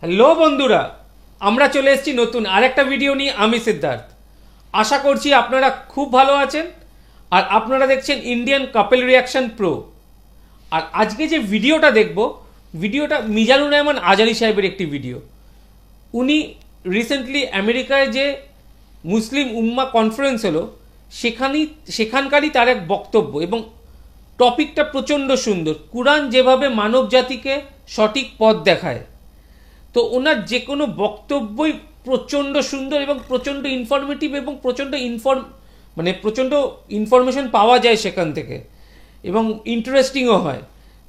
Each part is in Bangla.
হ্যালো বন্ধুরা, আমরা চলে এসেছি নতুন আরেকটা ভিডিও নিয়ে। আমি সিদ্ধার্থ। আশা করছি আপনারা খুব ভালো আছেন আর আপনারা দেখছেন ইন্ডিয়ান কাপল রিয়াকশন প্রো। আর আজকে যে ভিডিওটা দেখব, ভিডিওটা মিজানুর রহমান আজারি সাহেবের একটি ভিডিও। উনি রিসেন্টলি আমেরিকায় যে মুসলিম উম্মা কনফারেন্স হলো সেখানকারই তার এক বক্তব্য, এবং টপিকটা প্রচণ্ড সুন্দর। কুরআন যেভাবে মানব জাতিকে সঠিক পথ দেখায়, তো ওনার যে কোনো বক্তব্যই প্রচণ্ড সুন্দর এবং প্রচণ্ড ইনফরমেটিভ এবং প্রচণ্ড ইনফরমেশন পাওয়া যায় সেখান থেকে, এবং ইন্টারেস্টিংও হয়।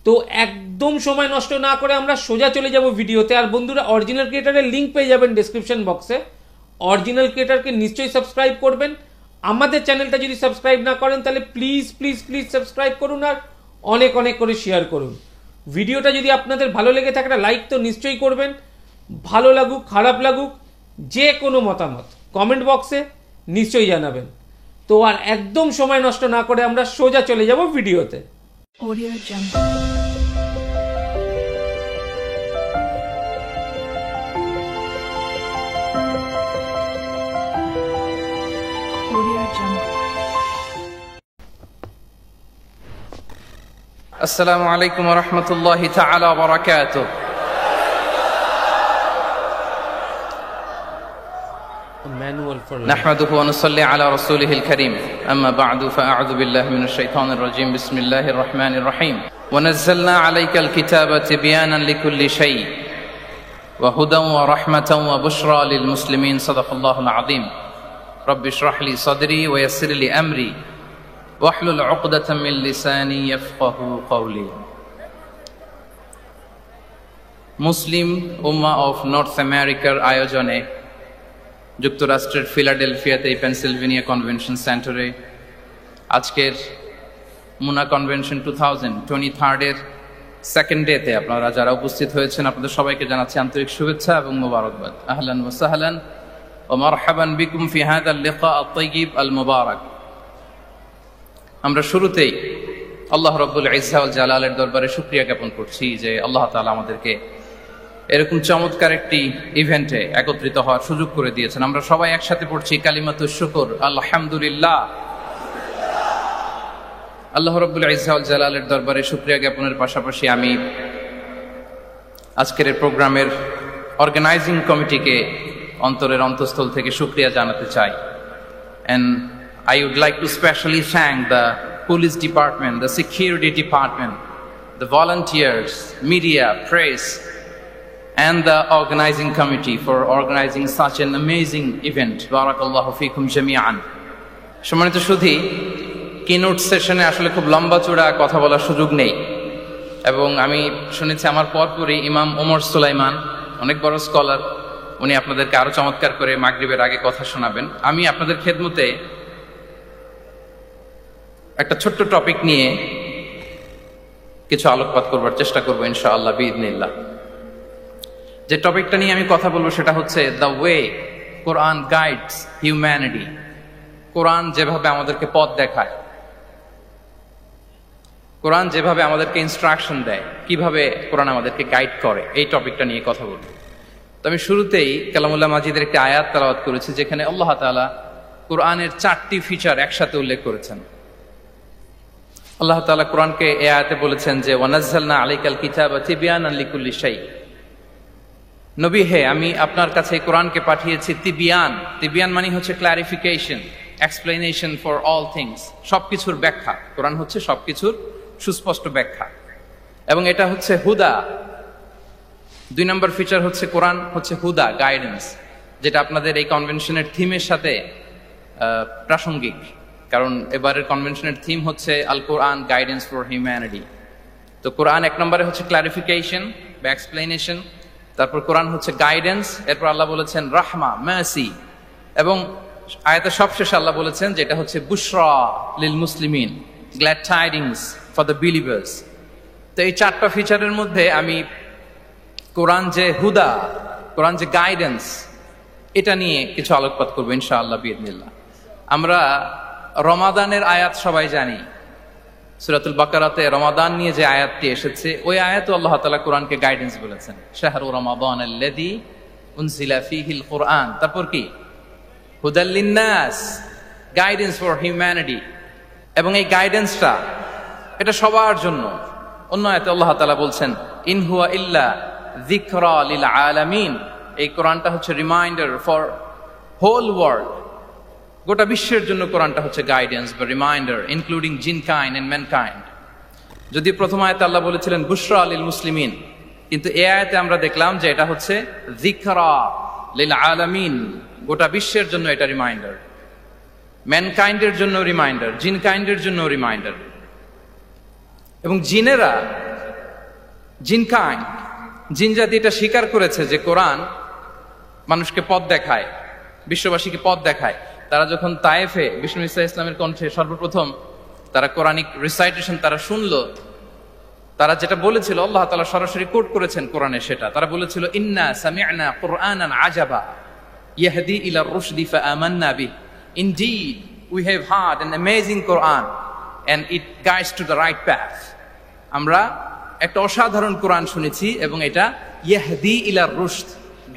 তো একদম সময় নষ্ট না করে আমরা সোজা চলে যাব ভিডিওতে। আর বন্ধুরা, অরিজিনাল ক্রিয়েটারের লিঙ্ক পেয়ে যাবেন ডেসক্রিপশন বক্সে। অরিজিনাল ক্রিয়েটারকে নিশ্চয়ই সাবস্ক্রাইব করবেন। আমাদের চ্যানেলটা যদি সাবস্ক্রাইব না করেন তাহলে প্লিজ প্লিজ প্লিজ সাবস্ক্রাইব করুন আর অনেক অনেক করে শেয়ার করুন। ভিডিওটা যদি আপনাদের ভালো লেগে থাকে একটা লাইক তো নিশ্চয়ই করবেন। ভালো লাগুক খারাপ লাগুক, যে কোনো মতামত কমেন্ট বক্সে নিশ্চয়ই জানাবেন। তো আর একদম সময় নষ্ট না করে আমরা সোজা চলে যাব ভিডিওতে। Audio Jungle. Audio Jungle. السلام عليكم ورحمة الله تعالى وبركاته. نحمده ونصلي على رسوله الكريم. أما بعد فأعوذ بالله من الشيطان الرجيم. بسم الله الرحمن الرحيم. ونزلنا عليك الكتاب تبيانا لكل شيء وهدى ورحمة وبشرى للمسلمين. صدق الله العظيم. رب اشرح لي صدري ويسر لي أمري واحلل عقدة من لساني يفقه قولي. Muslim Ummah of north আমেরিকার আয়োজনে যুক্তরাষ্ট্রের ফিলাডেলফিয়াতে পেনসিলভেনিয়া কনভেনশন সেন্টারে আজকের মুনা কনভেনশন 2023 সেকেন্ড ডেতে আপনারা যারা উপস্থিত হয়েছেন আপনাদের সবাইকে জানাচ্ছি আন্তরিক শুভেচ্ছা এবং মোবারকবাদ। আহলান ওয়া সাহলান ওয়া মারহাবান বিকুম ফি হাযা আল-লিকা আত-তাইয়িব আল-মুবারাক। আমরা শুরুতেই আল্লাহ রাব্বুল ইজ্জা ওয়াল জালালের দরবারে শুকরিয়া জ্ঞাপন করছি যে আল্লাহ তাআলা আমাদেরকে এরকম চমৎকার একটি ইভেন্টে একত্রিত হওয়ার সুযোগ করে দিয়েছেন। আমরা সবাই একসাথে পড়ছি কালিমাতুশ শুকর, আলহামদুলিল্লাহ। আল্লাহ রাব্বুল ইজ্জা ওয়াল জালালের দরবারে শুকরিয়া জ্ঞাপনের পাশাপাশি আমি আজকের এই প্রোগ্রামের অর্গানাইজিং কমিটিকে অন্তরের অন্তঃস্থল থেকে শুকরিয়া জানাতে চাই। And I would like to specially thank the police department, the security department, the volunteers, media, press, and the organizing committee for organizing such an amazing event. Barakallahu fikum jami'an. সম্মানিত সুধী, কিনোট সেশনে আসলে খুব লম্বা চূড়া কথা বলার সুযোগ নেই, এবং আমি শুনেছি আমার পরপরই ইমাম ওমর সুলাইমান, অনেক বড় স্কলার, উনি আপনাদেরকে আরো চমৎকার করে মাগরিবের আগে কথা শোনাবেন। আমি আপনাদের খেদমতে একটা ছোট্ট টপিক নিয়ে কিছু আলোকপাত করবার চেষ্টা করবো ইনশাআল্লাহ বিইذنিল্লাহ। যে টপিকটা নিয়ে আমি কথা বলবো সেটা হচ্ছে the way Quran guides humanity. কোরআন যেভাবে আমাদেরকে পথ দেখায়, কোরআন যেভাবে আমাদেরকে ইনস্ট্রাকশন দেয়, কিভাবে কোরআন আমাদেরকে গাইড করে, এই টপিকটা নিয়ে কথা বলবো। তো আমি শুরুতেই কালামুল্লাহ মাজিদের একটি আয়াত তেলাওয়াত করেছি যেখানে আল্লাহ তাআলা কোরআনের 4টি ফিচার একসাথে উল্লেখ করেছেন। আল্লাহ তাআলা কোরআনকে এই আয়াতে বলেছেন যে ওয়ানাজ্জালনা আলাইকাল কিতাবা তিবয়ানান লিকুল্লি শাই। নবী হে, আমি আপনার কাছে কোরআনকে পাঠিয়েছি তিবিয়ান। তিবিয়ান মানে হচ্ছে clarification, explanation for all things, সবকিছুর ব্যাখ্যা। কোরআন হচ্ছে সবকিছুর সুস্পষ্ট ব্যাখ্যা, এবং এটা হচ্ছে হুদা। 2 নম্বর ফিচার হচ্ছে কোরআন হচ্ছে হুদা, গাইডেন্স, যেটা আপনাদের এই কনভেনশনের থিমের সাথে প্রাসঙ্গিক, কারণ এবারের কনভেনশনের থিম হচ্ছে আল কোরআন গাইডেন্স ফর হিউম্যানিটি। তো কোরআন 1 নম্বরে হচ্ছে ক্লারিফিকেশন বা এক্সপ্লেনেশন, তারপর কোরআন হচ্ছে গাইডেন্স, এরপর আল্লাহ বলেছেন রাহমা, মার্সি, এবং আয়াতের সবশেষে আল্লাহ বলেছেন যেটা হচ্ছে বুশরা লিল মুসলিমিন, glad tidings for the believers. তো এই 4টা ফিচারের মধ্যে আমি কোরআন যে হুদা, কোরআন যে গাইডেন্স, এটা নিয়ে কিছু আলোকপাত করবো ইনশাআল্লাহ বিইذনিল্লাহ। আমরা রমাদানের আয়াত সবাই জানি, সূরাতুল বাকারাতে রমাদান নিয়ে যে আয়াতটি এসেছে ওই আয়াতে আল্লাহ তাআলা কোরআনকে গাইডেন্স বলেছেন, শাহরু রমাদান আল্লাযী উনজিলা ফীহিল কুরআন। তারপর কি? হুদাল লিন্নাস, গাইডেন্স ফর হিউম্যানিটি। এবং এই গাইডেন্সটা এটা সবার জন্য। অন্য আয়াতে আল্লাহ তাআলা বলছেন, ইন হুয়া ইল্লা যিকরা লিল আলামিন। এই কোরআনটা হচ্ছে রিমাইন্ডার ফর হোল ওয়ার্ল্ড, গোটা বিশ্বের জন্য কোরআনটা হচ্ছে গাইডেন্স বা reminder, including jinnkind and mankind. যদি প্রথম আয়াতে আল্লাহ বলেছিলেন বুশরা লিল মুসলিমিন, কিন্তু এই আয়াতে আমরা দেখলাম যে এটা হচ্ছে যিকরা লিল আলামিন, গোটা বিশ্বের জন্য এটা রিমাইন্ডার, ম্যানকাইন্ডের জন্য রিমাইন্ডার, জিনকাইন্ডের জন্য রিমাইন্ডার। এবং জিনেরা, জিনকাইন্ড, জিন জাতি এটা স্বীকার করেছে যে কোরআন মানুষকে পথ দেখায়, বিশ্ববাসীকে পথ দেখায়। তারা যখন তায়েফে বিষ্ণু ঈসা ইসলামের কণ্ঠে সর্বপ্রথম তারা কোরআনিক রিসাইটেশন তারা শুনলো, তারা যেটা বলেছিল আল্লাহ তাআলা সরাসরি কোট করেছেন কোরআনে, সেটা তারা বলেছিল, ইন্না সামি'না কুরআনান আজাবা ইয়াহদি ইলা রুশদি ফাআমান্না বিহি, indeed we have heard an amazing Quran and it guides to the right path। আমরা একটা অসাধারণ কোরআন শুনেছি এবং এটা ইয়াহদি ইলা রুশদ,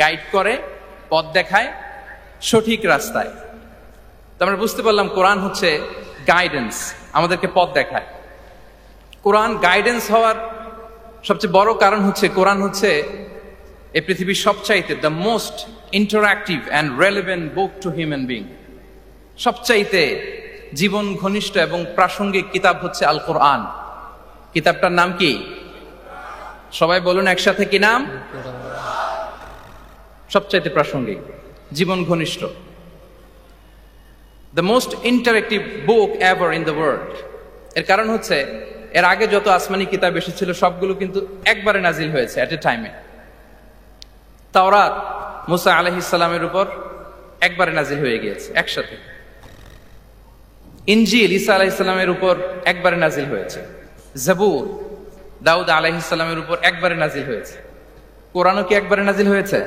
গাইড করে, পথ দেখায় সঠিক রাস্তায়। তো আমরা বুঝতে পারলাম কোরআন হচ্ছে গাইডেন্স, আমাদেরকে পথ দেখায়। কোরআন গাইডেন্স হওয়ার সবচেয়ে বড় কারণ হচ্ছে কোরআন হচ্ছে এই পৃথিবীর সবচাইতে the most interactive and relevant book to human being. সবচাইতে জীবন ঘনিষ্ঠ এবং প্রাসঙ্গিক কিতাব হচ্ছে আল কোরআন। কিতাবটার নাম কি? সবাই বলুন একসাথে, কি নাম? সবচাইতে প্রাসঙ্গিক, জীবন ঘনিষ্ঠ, the most interactive book ever in the world. এর কারণ হচ্ছে এর আগে যত আসমানি কিতাব এসেছিল সবগুলো কিন্তু একবারে নাজিল হয়েছে এট এ টাইমে। তাওরাত মুসা আলাইহিস সালামের উপর একবারে নাজিল হয়ে গিয়েছে একসাথে। ইনজিল ঈসা আলাইহিস সালামের উপর একবারে নাজিল হয়েছে। জাবুর দাউদ আলাইহিস সালামের উপর একবারে নাজিল হয়েছে। কোরআনও কি একবারে নাজিল হয়েছে?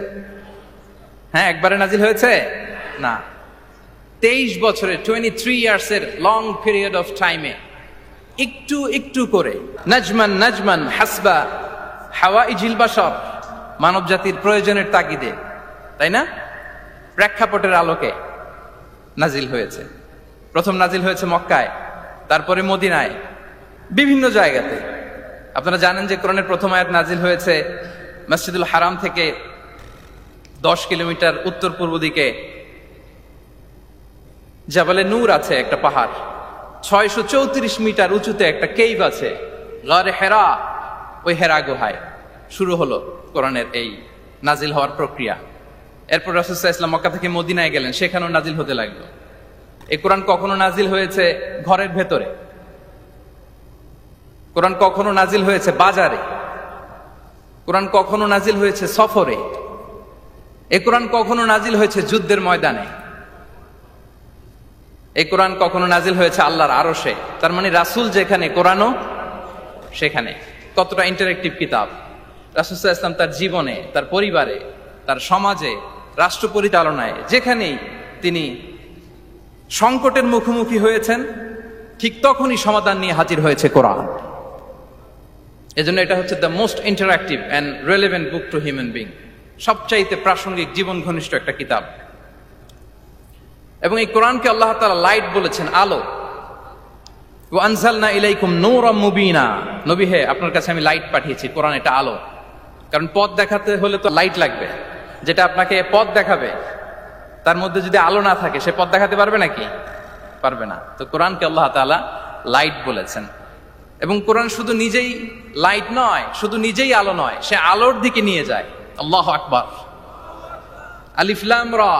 হ্যাঁ, একবারে নাজিল হয়েছে না, 23 বছরের 23 ইয়ার্সের লং পিরিয়ড অফ টাইমে একটু একটু করে নাজমান নাজমান হাসবা হাওয়াইজিল বাশার, মানব জাতির প্রয়োজনের তাগিদে, তাই না, প্রেক্ষাপটের আলোকে নাজিল হয়েছে। প্রথম নাজিল হয়েছে মক্কায়, তারপরে মদিনায়, বিভিন্ন জায়গাতে। আপনারা জানেন যে কোরআনের প্রথম আয়াত নাজিল হয়েছে মসজিদুল হারাম থেকে 10 কিলোমিটার উত্তর পূর্ব দিকে জাবালে নূর আছে, একটা পাহাড়, 634 মিটার উঁচুতে একটা কেইভ আছে, গারে হেরা। ওই হেরা গুহায় শুরু হলো কোরআনের এই নাজিল হওয়ার প্রক্রিয়া। এরপর রাসূল সাল্লাল্লাহু আলাইহি ওয়াসাল্লাম মক্কা থেকে মদিনায় গেলেন, সেখানেও নাজিল হতে লাগলো। এই কোরআন কখনো নাজিল হয়েছে ঘরের ভেতরে, কোরআন কখনো নাজিল হয়েছে বাজারে, কোরআন কখনো নাজিল হয়েছে সফরে, এই কোরআন কখনো নাজিল হয়েছে যুদ্ধের ময়দানে, এই কোরআন কখনো নাজিল হয়েছে আল্লাহর আরশে। তার মানে রাসূল যেখানে কোরআনও সেখানে। কতটা ইন্টারেক্টিভ কিতাব! রাসূল সাল্লাল্লাহু আলাইহি ওয়াসাল্লাম তার জীবনে, তার পরিবারে, তার সমাজে, রাষ্ট্র পরিচালনায় যেখানেই তিনি সংকটের মুখোমুখি হয়েছেন, ঠিক তখনই সমাধান নিয়ে হাজির হয়েছে কোরআন। এজন্য এটা হচ্ছে the most interactive and relevant book to human being, সবচাইতে প্রাসঙ্গিক, জীবন ঘনিষ্ঠ একটা কিতাব। এবং এই কোরআনকে আল্লাহ তাআলা লাইট বলেছেন, আলো। ওয়া আনজালনা ইলাইকুম নূরাম মুবিনা, নবী হে, আপনার কাছে আমি লাইট পাঠিয়েছি। কোরআন এটা আলো, কারণ পথ দেখাতে হলে তো লাইট লাগবে। যেটা আপনাকে পথ দেখাবে তার মধ্যে যদি আলো না থাকে, সে পথ দেখাতে পারবে নাকি? পারবে না। তো কোরআনকে আল্লাহ তাআলা লাইট বলেছেন। এবং কোরআন শুধু নিজেই লাইট নয়, শুধু নিজেই আলো নয়, সে আলোর দিকে নিয়ে যায়। আল্লাহু আকবার। আলিফ লাম রা,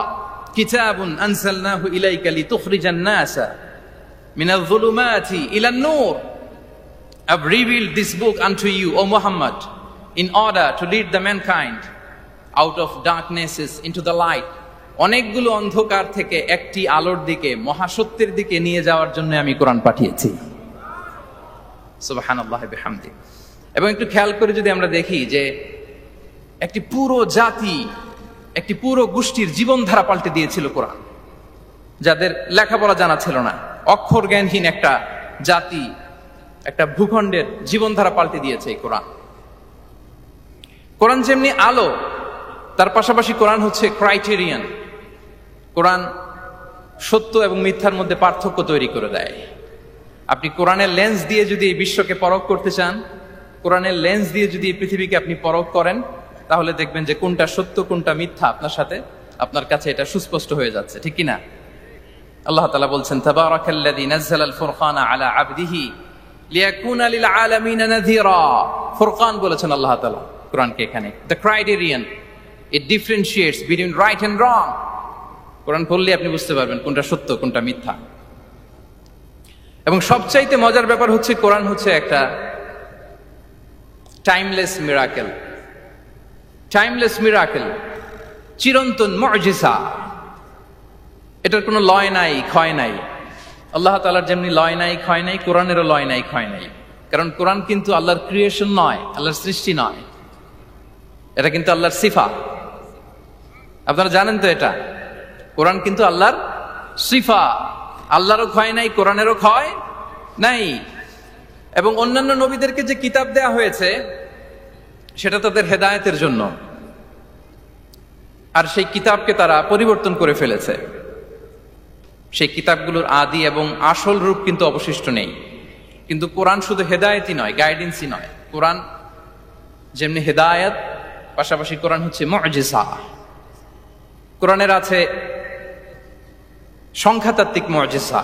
কিতাবুন আনজালনাহু ইলাইকা লিতুখরিজান নাসা মিনাল যুলুমাতি ইলান নূর। I've revealed this book unto you, O Muhammad, in order to lead the mankind out of darknesses into the light। অনেকগুলো অন্ধকার থেকে একটি আলোর দিকে, মহাসত্যের দিকে নিয়ে যাওয়ার জন্য আমি কোরআন পাঠিয়েছি। সুবহানাল্লাহি বিহামদি। এবং একটু খেয়াল করে যদি আমরা দেখি যে একটি পুরো জাতি, একটি পুরো গোষ্ঠীর জীবনধারা পাল্টে দিয়েছিল কোরআন, যাদের লেখাপড়া জানা ছিল না, অক্ষর জ্ঞানহীন একটা জাতি, একটা ভূখণ্ডের জীবনধারা পাল্টে দিয়েছে এই কোরআন। কোরআন যেমনি আলো, তার পাশাপাশি কোরআন হচ্ছে ক্রাইটেরিয়ান। কোরআন সত্য এবং মিথ্যার মধ্যে পার্থক্য তৈরি করে দেয়। আপনি কোরআনের লেন্স দিয়ে যদি এই বিশ্বকে পরখ করতে চান, কোরআনের লেন্স দিয়ে যদি এই পৃথিবীকে আপনি পরখ করেন, তাহলে দেখবেন যে কোনটা সত্য কোনটা মিথ্যা আপনার কাছে এটা সুস্পষ্ট হয়ে যাচ্ছে, ঠিক কিনা? আল্লাহ তাআলা বলছেন, তাবারাকাল্লাযী নাযালাল ফুরকানা আলা আবদিহি লিয়াকুনা লিল আলামিনা নাযীরা। ফুরকান বলেছেন আল্লাহ তাআলা কোরআনকে এখানে। The criterion, it differentiates between right and wrong. কোরআন পড়লে আপনি বুঝতে পারবেন কোনটা সত্য কোনটা মিথ্যা। এবং সবচাইতে মজার ব্যাপার হচ্ছে কোরআন হচ্ছে একটা টাইমলেস মিরাকেল। টাইমলেস মিরাকেল, চিরন্তন মুজিজা। এটার কোনো লয় নাই, ক্ষয় নাই। আল্লাহ তাআলার যেমনি লয় নাই, ক্ষয় নাই, কোরআনেরও লয় নাই, ক্ষয় নাই। কারণ কোরআন কিন্তু আল্লাহর ক্রিয়েশন নয়, আল্লাহর সৃষ্টি নয়, এটা কিন্তু আল্লাহর সিফা। আপনারা জানেন তো এটা, কোরআন কিন্তু আল্লাহর সিফা। আল্লাহরও ক্ষয় নাই, কোরআনেরও ক্ষয় নাই। এবং অন্যান্য নবীদেরকে যে কিতাব দেয়া হয়েছে সেটা তাদের হেদায়েতের জন্য, আর সেই কিতাবকে তারা পরিবর্তন করে ফেলেছে। সেই কিতাবগুলোর আদি এবং আসল রূপ কিন্তু অবশিষ্ট নেই। কিন্তু কোরআন শুধু হেদায়েতই নয়, গাইডেন্সই নয়। কোরআন যেমনি হেদায়েত, পাশাপাশি কোরআন হচ্ছে মুজিজা। কোরআনের আছে সংখ্যাতাত্ত্বিক মুজিজা,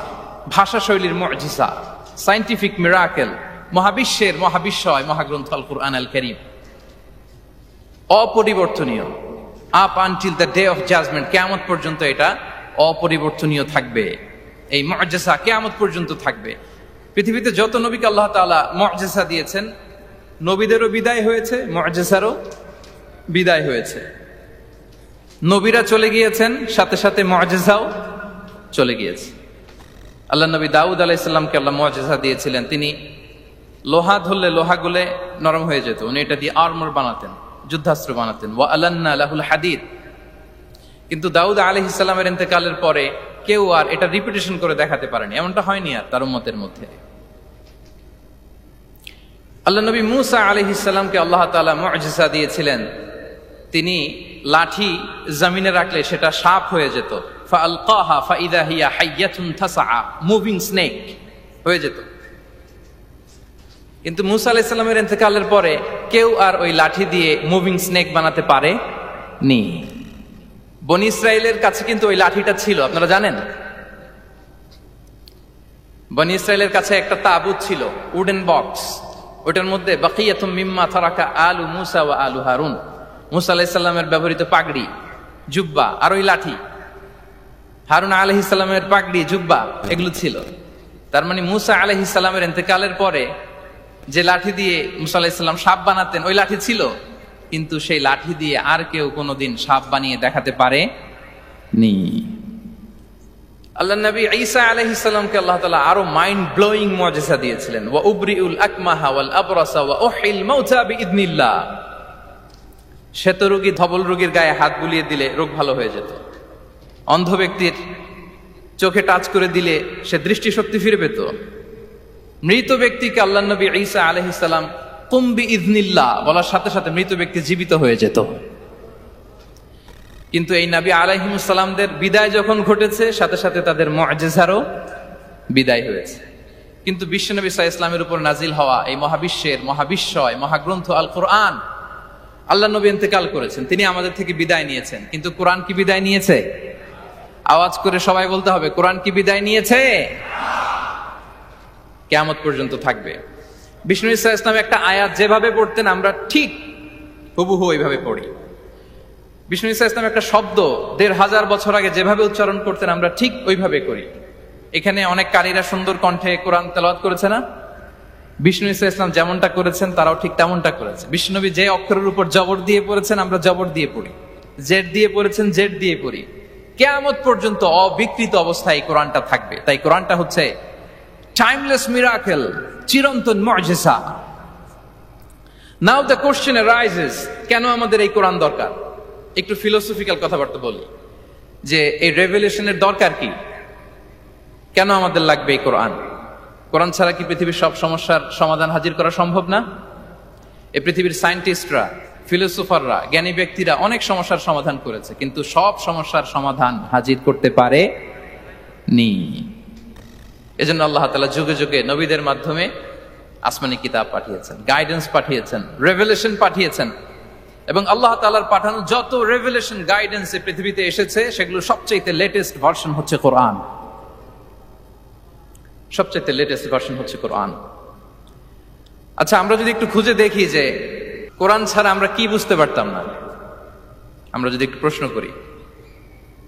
ভাষা শৈলীর মুজিজা, সায়েন্টিফিক মিরাকেল, মহাবিশ্বের মহাবিশ্বয় মহাগ্রন্থ আল কুরআন আল কারীম অপরিবর্তনীয়। Up until the day of judgement, কিয়ামত পর্যন্ত এটা অপরিবর্তনীয় থাকবে। এই মুজিজা কিয়ামত পর্যন্ত থাকবে। পৃথিবীতে যত নবীকে আল্লাহ তাআলা মুজিজা দিয়েছেন, নবীদেরও বিদায় হয়েছে, মুজিজারও বিদায় হয়েছে। নবীরা চলে গিয়েছেন, সাথে সাথে মুজিজাও চলে গিয়েছে। আল্লাহ নবী দাউদ আলাইহিস সালামকে আল্লাহ মুজিজা দিয়েছিলেন। তিনি লোহা ধরলে লোহা গলে নরম হয়ে যেত, উনি এটা দিয়ে আর্মর বানাতেন, যুদ্ধাস্ত্র বানাতেন। ওয়া আলান্না লাহুল হাদিদ। কিন্তু দাউদ আলাইহিস সালামের ইন্তেকালের পরে কেউ আর এটা রিপিটেশন করে দেখাতে পারেনি, এমনটা হয়নি আর তার উম্মতের মধ্যে। আল্লাহ নবী মূসা আলাইহিস সালামকে আল্লাহ তাআলা মুজিজা দিয়েছিলেন। তিনি লাঠি জমিনে রাখলে সেটা সাপ হয়ে যেত। ফাআলকাহা ফাইদা হিয়া হাইয়াতুন তাসআ, মুভিং স্নেক হয়ে যেত। কিন্তু মূসা আলাইহিস সালামের ইন্তেকালের পরে কেউ আর ওই লাঠি দিয়ে মুভিং স্নেক বানাতে পারে নি। বনি ইসরাইলের কাছে কিন্তু ওই লাঠিটা ছিল, আপনারা জানেন। বনি ইসরাইলের কাছে একটা তাবুত ছিল, উডেন বক্স। ওটার মধ্যে বাকিয়াতুম মিম্মা তারাকা আলু মূসা ওয়া আলু হারুন, মূসা আলাইহিস সালামের ব্যবহৃত পাগড়ি, জুব্বা, আর ওই লাঠি, হারুন আলাইহিস সালামের পাগড়ি, জুব্বা, এগুলো ছিল। তার মানে মূসা আলাইহিস সালামের ইন্তেকালের পরে যে লাঠি দিয়ে মূসা আলাইহিস সালাম সাপ বানাতেন, ওই লাঠি ছিল, কিন্তু সেই লাঠি দিয়ে আর কেউ কোনোদিন সাপ বানিয়ে দেখাতে পারে নি। আল্লাহ নবী ঈসা আলাইহিস সালামকে আল্লাহ তাআলা আরো মাইন্ড ব্লোয়িং মুজিজা দিয়েছিলেন। ওয়া উবরিউল আকমাহা ওয়াল আবরাসা ওয়া উহিল মাউতা বিইذনিল্লাহ। শ্বেত রোগী, ধবল রোগীর গায়ে হাত বুলিয়ে দিলে রোগ ভালো হয়ে যেত। অন্ধ ব্যক্তির চোখে টাচ করে দিলে সে দৃষ্টিশক্তি ফিরে পেত। মৃত ব্যক্তিকে আল্লাহ নবী ঈসা আলাইহিস সালাম কুম বিইذনিল্লাহ বলার সাথে সাথে মৃত ব্যক্তি জীবিত হয়ে যেত। কিন্তু এই নবী আলাইহিস সালামদের বিদায় যখন ঘটেছে, সাথে সাথে তাদের মুজিজারও বিদায় হয়েছে। কিন্তু বিশ্বনবী সাল্লাল্লাহু আলাইহি ওয়াসাল্লামের উপর নাজিল হওয়া এই মহাবিশ্বের মহাবিশ্বয় মহাগ্রন্থ আল কুরআন, আল্লাহ নবী ইন্তেকাল করেছেন, তিনি আমাদের থেকে বিদায় নিয়েছেন। কিন্তু কোরআন কি বিদায় নিয়েছে? আওয়াজ করে সবাই বলতে হবে, কোরআন কি বিদায় নিয়েছে? কিয়ামত পর্যন্ত থাকবে। বিষ্ণু ঈসা ইসলাম একটা আয়াত যেভাবে পড়তেন আমরা ঠিক হুবহু ওইভাবে পড়ি। বিষ্ণু ঈসা ইসলাম একটা শব্দ ১৫০০ বছর আগে যেভাবে উচ্চারণ করতেন আমরা ঠিক ওইভাবে করি। এখানে অনেক কারীরা সুন্দর কণ্ঠে কোরআন তেলাওয়াত করেছে না? বিষ্ণু ঈসা ইসলাম যেমনটা করেছেন তারাও ঠিক তেমনটা করেছে। বিষ্ণুনবী যে অক্ষরের উপর জবর দিয়ে পড়েছেন আমরা জবর দিয়ে পড়ি, জেড দিয়ে পড়েছেন জেড দিয়ে পড়ি। কিয়ামত পর্যন্ত অবিকৃত অবস্থায় কোরআনটা থাকবে। তাই কোরআনটা হচ্ছে টাইমলেস মিরাকেল, চিরন্তন মুজিজা। নাও দ্য কোশ্চেন অ্যারাইজেস, কেন আমাদের এই কোরআন দরকার? একটু ফিলোসফিক্যাল কথাবার্তা বলি যে এই রেভেলেশনের দরকার কি, কেন আমাদের লাগবে এই কোরআন? কোরআন ছাড়া কি পৃথিবীর সব সমস্যার সমাধান হাজির করা সম্ভব না? এই পৃথিবীর সায়েন্টিস্টরা, ফিলোসোফাররা, জ্ঞানী ব্যক্তিরা অনেক সমস্যার সমাধান করেছে, কিন্তু সব সমস্যার সমাধান হাজির করতে পারে নি। এজন্য আল্লাহ তাআলা যুগে যুগে নবীদের মাধ্যমে আসমানি কিতাব পাঠিয়েছেন, গাইডেন্স পাঠিয়েছেন, রেভেলেশন পাঠিয়েছেন। এবং আল্লাহ তাআলার পাঠানো যত রেভেলেশন, গাইডেন্স এই পৃথিবীতে এসেছে, সেগুলো সবচেয়ে লেটেস্ট ভার্সন হচ্ছে কোরআন। সবচেয়ে লেটেস্ট ভার্সন হচ্ছে কোরআন। আচ্ছা, আমরা যদি একটু খুঁজে দেখি যে কোরআন ছাড়া আমরা কি বুঝতে পারতাম না, আমরা যদি একটু প্রশ্ন করি,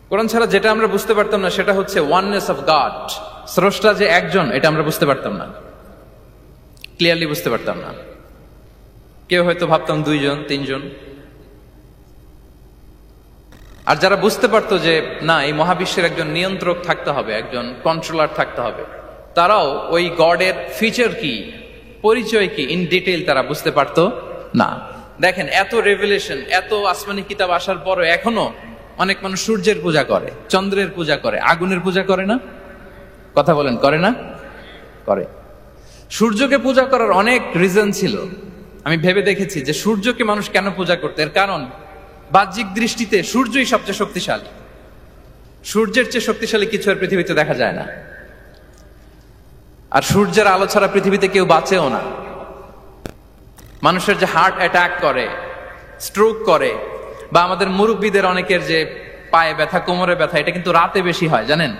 কোরআন ছাড়া যেটা আমরা বুঝতে পারতাম না সেটা হচ্ছে ওয়াননেস অফ গড, স্রষ্টা যে একজন, এটা আমরা বুঝতে পারতাম না, ক্লিয়ারলি বুঝতে পারতাম না। কেউ হয়তো ভাবতাম দুইজন, তিনজন। আর যারা বুঝতে পারতো যে না, এই মহাবিশ্বের একজন নিয়ন্ত্রক থাকতে হবে, একজন কন্ট্রোলার থাকতে হবে, তারাও ওই গডের ফিচার কি, পরিচয় কি, ইন ডিটেইল তারা বুঝতে পারতো না। দেখেন, এত রেভেলেশন, এত আসমানি কিতাব আসার পরও এখনো অনেক মানুষ সূর্যের পূজা করে, চন্দ্রের পূজা করে, আগুনের পূজা করে না? কথা বলেন, করে না? করে। সূর্যকে পূজা করার অনেক রিজন ছিল। আমি ভেবে দেখেছি যে সূর্যকে মানুষ কেন পূজা করতে, এর কারণ বাহ্যিক দৃষ্টিতে সূর্যই সবচেয়ে শক্তিশালী। সূর্যের চেয়ে শক্তিশালী কিছু আর পৃথিবীতে দেখা যায় না। আর সূর্যের আলো ছাড়া পৃথিবীতে কেউ বাঁচেও না। মানুষের যে হার্ট অ্যাটাক করে, স্ট্রোক করে, বা আমাদের মুরব্বীদের অনেকের যে পায়ে ব্যথা, কোমরে ব্যথা, এটা কিন্তু রাতে বেশি হয়, জানেন?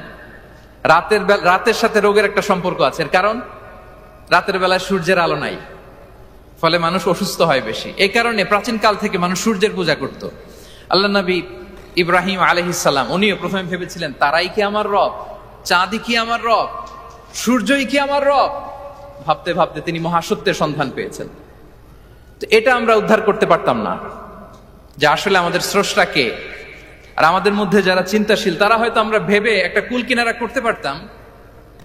রাতের সাথে রোগের একটা সম্পর্ক আছে। এর কারণ রাতের বেলায় সূর্যের আলো নাই, ফলে মানুষ অসুস্থ হয় বেশি। এই কারণে প্রাচীন কাল থেকে মানুষ সূর্যের পূজা করত। আল্লাহ নবী ইব্রাহিম আলাইহিস সালাম, উনিও প্রথমে ভেবেছিলেন তারাই কি আমার রব, চাঁদই কি আমার রব, সূর্যই কি আমার রব। ভাবতে ভাবতে তিনি মহাসত্যের সন্ধান পেয়েছেন। তো এটা আমরা উদ্ধার করতে পারতাম না যে আসলে আমাদের স্রষ্টা কে। আর আমাদের মধ্যে যারা চিন্তাশীল, তারা হয়তো আমরা ভেবে একটা কুল কিনারা করতে পারতাম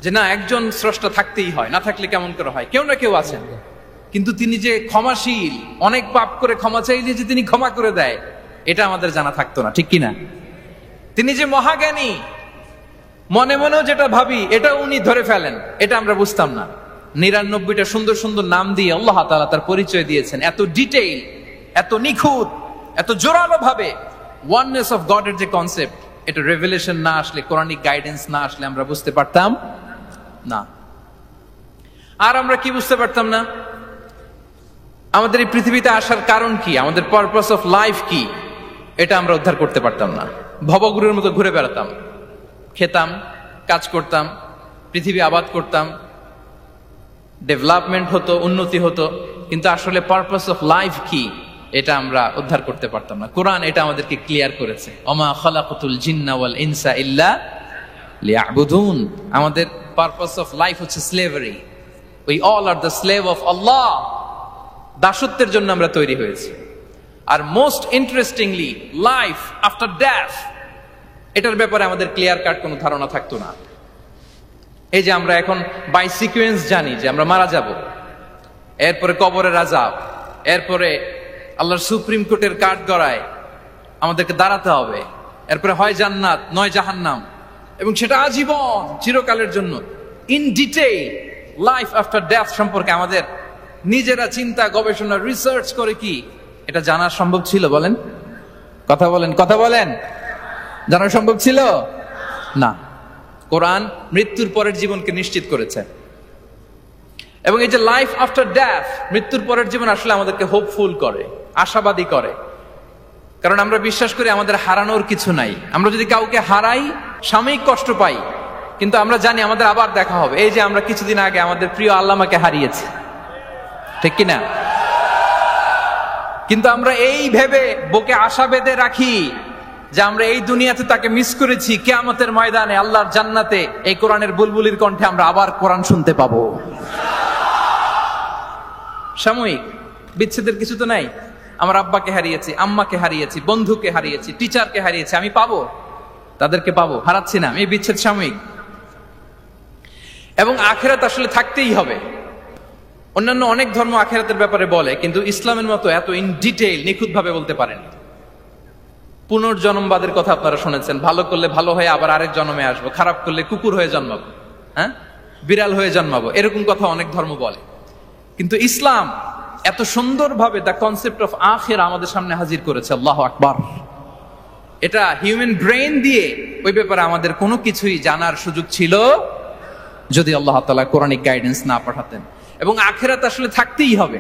যে না, একজন স্রষ্টা থাকতেই হয়, না থাকলে কেমন করে হয়, কেউ না কেউ আছেন। কিন্তু তিনি যে ক্ষমাশীল, অনেক পাপ করে ক্ষমা চাইলে যে তিনি ক্ষমা করে দেয়, এটা আমাদের জানা থাকতো না, ঠিক কিনা? তিনি যে মহাজ্ঞানী, মনে মনেও যেটা ভাবি এটা উনি ধরে ফেলেন, এটা আমরা বুঝতাম না। 99টা সুন্দর সুন্দর নাম দিয়ে আল্লাহ তাআলা তার পরিচয় দিয়েছেন, এত ডিটেইল, এত নিখুঁত, এত জোরালো ভাবে। ওয়াননেস অফ গড এর যে কনসেপ্ট, এটা রেভেলেশন না আসলে, কোরআনিক গাইডেন্স না আসলে আমরা বুঝতে পারতাম না। আর আমরা কি বুঝতে পারতাম না? আমাদের এই পৃথিবীতে আসার কারণ কি, আমাদের পারপাস অফ লাইফ কি, এটা আমরা উদ্ধার করতে পারতাম না। ভবগুরুর মতো ঘুরে বেড়াতাম, খেতাম, কাজ করতাম, পৃথিবী আবাদ করতাম, ডেভেলপমেন্ট হতো, উন্নতি হতো, কিন্তু আসলে পারপাস অফ লাইফ কি, এটা আমরা উদ্ধার করতে পারতাম না। কোরআন এটা আমাদেরকে ক্লিয়ার করেছে, ওমা খালাকাতুল জিন্না ওয়াল ইনসা ইল্লা লিয়াবুদুন। আমাদের পারপাস অফ লাইফ হচ্ছে slavery. We all are the slave of Allah. দাসত্বের জন্য আমরা তৈরি হয়েছি। আর most interestingly, life after death, এটার ব্যাপারে আমাদের ক্লিয়ার কাট কোনো ধারণা থাকতো না। এই যে আমরা এখন বাই সিকোয়েন্স জানি যে আমরা মারা যাব, এরপরে কবরের আযাব, এরপরে আল্লাহর সুপ্রিম কোর্টের কাঠ গড়ায় আমাদেরকে দাঁড়াতে হবে, এরপরে হয় জান্নাত নয় জাহান্নাম, এবং সেটা আজীবন, চিরকালের জন্য। In detail life after death সম্পর্কে আমাদের নিজেরা চিন্তা, গবেষণা, রিসার্চ করে কি এটা জানা সম্ভব ছিল? বলেন, কথা বলেন, কথা বলেন। জানা সম্ভব ছিল না। কোরআন মৃত্যুর পরের জীবনকে নিশ্চিত করেছে। এবং এই যে লাইফ আফটার ডেথ, মৃত্যুর পরের জীবন আসলে আমাদেরকে হোপফুল করে, আশাবাদী করে। কারণ আমরা বিশ্বাস করি আমাদের হারানোর কিছু নাই। আমরা যদি কাউকে হারাই, সাময়িক কষ্ট পাই, কিন্তু আমরা জানি আমাদের আবার দেখা হবে। এই যে আমরা কিছুদিন আগে আমাদের প্রিয় আল্লামাকে হারিয়েছি, ঠিক কিনা? কিন্তু আমরা এই ভেবে বুকে আশা বেঁধে রাখি যে আমরা এই দুনিয়াতে তাকে মিস করেছি, কিয়ামতের ময়দানে আল্লাহর জান্নাতে এই কোরআনের বুলবুলির কণ্ঠে আমরা আবার কোরআন শুনতে পাবো। সাময়িক বিচ্ছেদের কিছু তো নাই। আমার আব্বাকে হারিয়েছি, আম্মাকে হারিয়েছি, বন্ধুকে হারিয়েছি, টিচারকে হারিয়েছি, আমি পাবো, তাদেরকে পাবো, হারাচ্ছি না। এই বিচ্ছেদ সাময়িক। এবং আখিরাত আসলে থাকতেই হবে। অন্যান্য অনেক ধর্ম আখিরাতের ব্যাপারে বলে, কিন্তু ইসলামের মতো এত ইন ডিটেইল, নিখুঁত ভাবে বলতে পারেনি। পুনর্জন্মবাদের কথা আপনারা শুনেছেন, ভালো করলে ভালো হয়ে আবার আরেক জন্মে আসবো, খারাপ করলে কুকুর হয়ে জন্মাবো। হ্যাঁ, বিড়াল হয়ে জন্মাবো, এরকম কথা অনেক ধর্ম বলে। কিন্তু ইসলাম এত সুন্দরভাবে দ্য কনসেপ্ট অফ আখিরা আমাদের সামনে হাজির করেছে, আল্লাহু আকবার। এটা হিউম্যান ব্রেইন দিয়ে ওই ব্যাপারে আমাদের কোনো কিছুই জানার সুযোগ ছিল যদি আল্লাহ তাআলা কোরআনিক গাইডেন্স না পাঠাতেন। এবং আখিরাত আসলে থাকতেই হবে।